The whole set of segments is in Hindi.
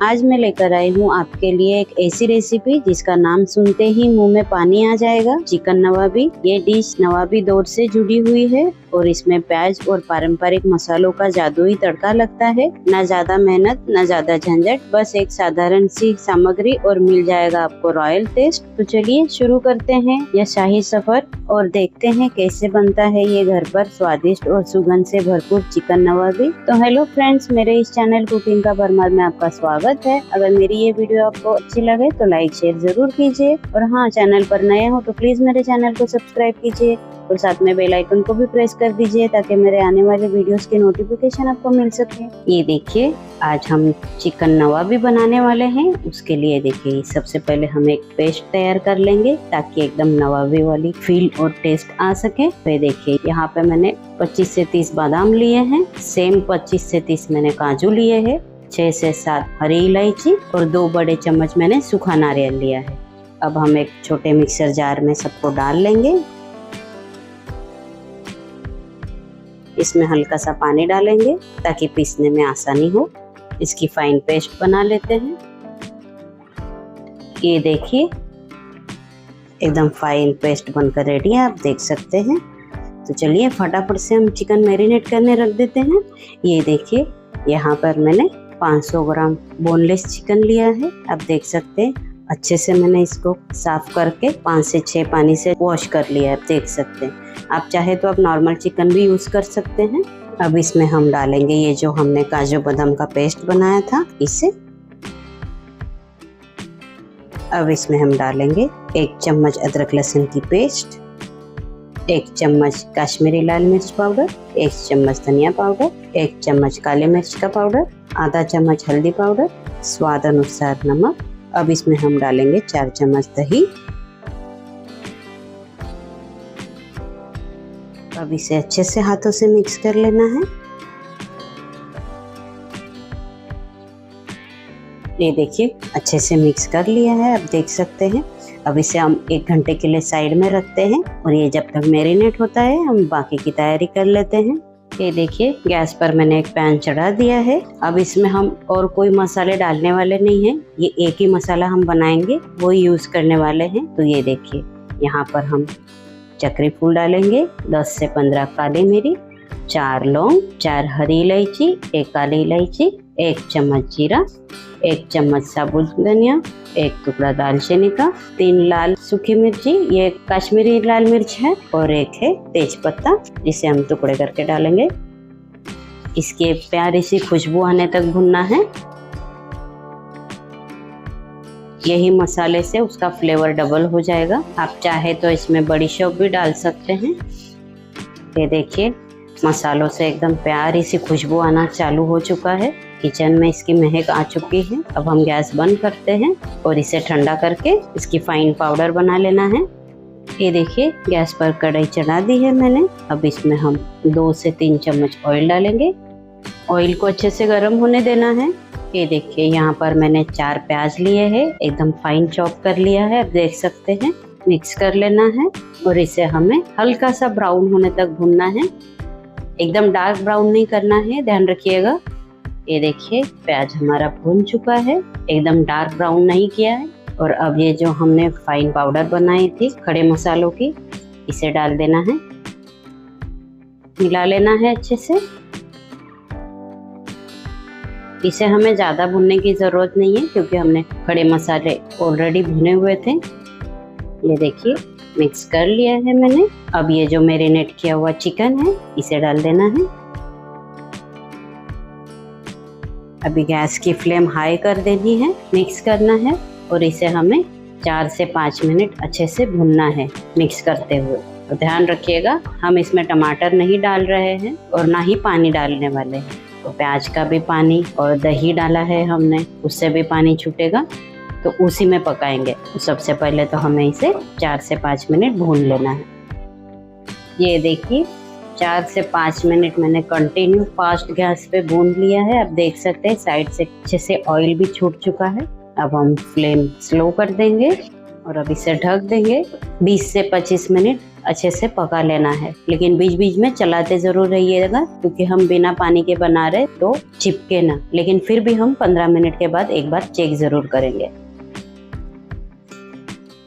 आज मैं लेकर आई हूँ आपके लिए एक ऐसी रेसिपी जिसका नाम सुनते ही मुंह में पानी आ जाएगा। चिकन नवाबी। ये डिश नवाबी दौर से जुड़ी हुई है और इसमें प्याज और पारंपरिक मसालों का जादुई तड़का लगता है। न ज्यादा मेहनत न ज्यादा झंझट, बस एक साधारण सी सामग्री और मिल जाएगा आपको रॉयल टेस्ट। तो चलिए शुरू करते हैं यह शाही सफर और देखते हैं कैसे बनता है ये घर पर स्वादिष्ट और सुगंध से भरपूर चिकन नवाबी। तो हेलो फ्रेंड्स, मेरे इस चैनल कुकिंग का बरमाद में आपका स्वागत है। अगर मेरी ये वीडियो आपको अच्छी लगे तो लाइक शेयर जरूर कीजिए और हाँ, चैनल पर नए हो तो प्लीज मेरे चैनल को सब्सक्राइब कीजिए और साथ में बेल आइकन को भी प्रेस कर दीजिए ताकि मेरे आने वाले वीडियोस की नोटिफिकेशन आपको मिल सके। ये देखिए, आज हम चिकन नवाबी बनाने वाले हैं। उसके लिए देखिए, सबसे पहले हम एक पेस्ट तैयार कर लेंगे ताकि एकदम नवाबी वाली फील और टेस्ट आ सके। तो देखिए, यहाँ पे मैंने 25 से 30 बादाम लिए हैं, सेम 25 से 30 मैंने काजू लिए हैं, 6 से 7 हरी इलायची और 2 बड़े चम्मच मैंने सूखा नारियल लिया है। अब हम एक छोटे मिक्सर जार में सबको डाल लेंगे। इसमें हल्का सा पानी डालेंगे ताकि पीसने में आसानी हो। इसकी फाइन पेस्ट बना लेते हैं। ये देखिए, एकदम फाइन पेस्ट बनकर रेडी है, आप देख सकते हैं। तो चलिए फटाफट से हम चिकन मैरिनेट करने रख देते हैं। ये देखिए, यहाँ पर मैंने 500 ग्राम बोनलेस चिकन लिया है। आप देख सकते हैं अच्छे से मैंने इसको साफ करके 5 से 6 पानी से वॉश कर लिया है। आप देख सकते हैं। आप चाहे तो आप नॉर्मल चिकन भी यूज कर सकते हैं। अब इसमें हम डालेंगे ये जो हमने काजू बादाम का पेस्ट बनाया था, इसे। अब इसमें हम डालेंगे 1 चम्मच अदरक लहसुन की पेस्ट, 1 चम्मच कश्मीरी लाल मिर्च पाउडर, 1 चम्मच धनिया पाउडर, 1 चम्मच काली मिर्च का पाउडर, आधा चम्मच हल्दी पाउडर, स्वाद अनुसार नमक। अब इसमें हम डालेंगे 4 चम्मच दही। अब इसे अच्छे से हाथों से मिक्स कर लेना है। ये देखिए, अच्छे से मिक्स कर लिया है, आप देख सकते हैं। अब इसे हम 1 घंटे के लिए साइड में रखते हैं और ये जब तक मैरिनेट होता है हम बाकी की तैयारी कर लेते हैं। ये देखिए, गैस पर मैंने एक पैन चढ़ा दिया है। अब इसमें हम और कोई मसाले डालने वाले नहीं हैं, ये एक ही मसाला हम बनाएंगे, वो यूज करने वाले हैं। तो ये देखिए, यहाँ पर हम चक्री फूल डालेंगे, 10 से 15 काली मिरी, 4 लौंग, 4 हरी इलायची, 1 काली इलायची, 1 चम्मच जीरा, 1 चम्मच साबुत धनिया, 1 टुकड़ा दालचीनी का, 3 लाल सूखी मिर्ची, ये कश्मीरी लाल मिर्च है, और 1 है तेज पत्ता, जिसे हम टुकड़े करके डालेंगे। इसकी प्यारी सी खुशबू आने तक भुनना है। यही मसाले से उसका फ्लेवर डबल हो जाएगा। आप चाहे तो इसमें बड़ी शौक भी डाल सकते हैं। ये देखिए, मसालों से एकदम प्यारी सी खुशबू आना चालू हो चुका है। किचन में इसकी महक आ चुकी है। अब हम गैस बंद करते हैं और इसे ठंडा करके इसकी फाइन पाउडर बना लेना है। ये देखिए, गैस पर कढ़ाई चढ़ा दी है मैंने। अब इसमें हम 2 से 3 चम्मच ऑयल डालेंगे। ऑयल को अच्छे से गर्म होने देना है। ये देखिए, यहाँ पर मैंने 4 प्याज लिए हैं, एकदम फाइन चॉप कर लिया है, आप देख सकते हैं। मिक्स कर लेना है और इसे हमें हल्का सा ब्राउन होने तक भूनना है। एकदम डार्क ब्राउन नहीं करना है, ध्यान रखिएगा। ये देखिए, प्याज हमारा भून चुका है, एकदम डार्क ब्राउन नहीं किया है। और अब ये जो हमने फाइन पाउडर बनाई थी खड़े मसालों की, इसे डाल देना है, मिला लेना है अच्छे से। इसे हमें ज़्यादा भूनने की ज़रूरत नहीं है क्योंकि हमने खड़े मसाले ऑलरेडी भुने हुए थे। ये देखिए, मिक्स कर लिया है मैंने। अब ये जो मैरिनेट किया हुआ चिकन है, इसे डाल देना है। अभी गैस की फ्लेम हाई कर देनी है, मिक्स करना है और इसे हमें 4 से 5 मिनट अच्छे से भुनना है मिक्स करते हुए। तो ध्यान रखिएगा, हम इसमें टमाटर नहीं डाल रहे हैं और ना ही पानी डालने वाले हैं। तो प्याज का भी पानी और दही डाला है हमने, उससे भी पानी छूटेगा, तो उसी में पकाएंगे। तो सबसे पहले तो हमें इसे 4 से 5 मिनट भून लेना है। ये देखिए, 4 से 5 मिनट मैंने कंटिन्यू फास्ट गैस पे भून लिया है। आप देख सकते हैं साइड से अच्छे से ऑयल भी छूट चुका है। अब हम फ्लेम स्लो कर देंगे और अब इसे ढक देंगे। 20 से 25 मिनट अच्छे से पका लेना है, लेकिन बीच बीच में चलाते जरूर रहिएगा क्योंकि हम बिना पानी के बना रहे तो चिपके ना। लेकिन फिर भी हम 15 मिनट के बाद एक बार चेक जरूर करेंगे।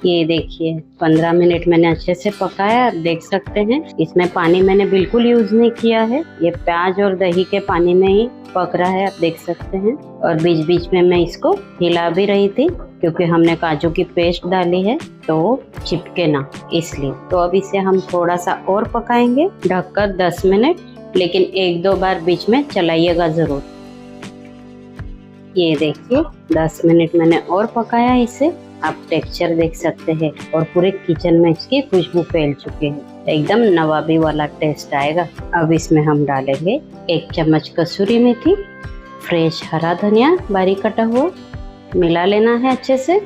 ये देखिए 15 मिनट मैंने अच्छे से पकाया। आप देख सकते हैं इसमें पानी मैंने बिल्कुल यूज नहीं किया है, ये प्याज और दही के पानी में ही पक रहा है, आप देख सकते हैं। और बीच बीच में मैं इसको हिला भी रही थी क्योंकि हमने काजू की पेस्ट डाली है तो चिपके ना, इसलिए। तो अब इसे हम थोड़ा सा और पकाएंगे ढककर 10 मिनट, लेकिन 1-2 बार बीच में चलाइएगा जरूर। ये देखिए 10 मिनट मैंने और पकाया इसे। आप टेक्सचर देख सकते हैं और पूरे किचन में इसकी खुशबू फैल चुकी है, एकदम नवाबी वाला टेस्ट आएगा। अब इसमें हम डालेंगे 1 चम्मच कसूरी मेथी, फ्रेश हरा धनिया बारीक कटा हुआ, मिला लेना है अच्छे से।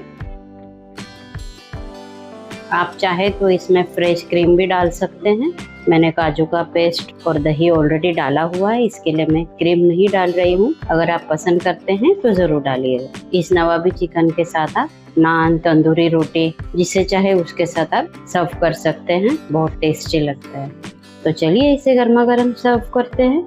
आप चाहे तो इसमें फ्रेश क्रीम भी डाल सकते हैं, मैंने काजू का पेस्ट और दही ऑलरेडी डाला हुआ है, इसके लिए मैं क्रीम नहीं डाल रही हूँ। अगर आप पसंद करते हैं तो जरूर डालिएगा। इस नवाबी चिकन के साथ आप नान, तंदूरी रोटी, जिसे चाहे उसके साथ आप सर्व कर सकते हैं, बहुत टेस्टी लगता है। तो चलिए इसे गर्मा गर्म सर्व करते हैं।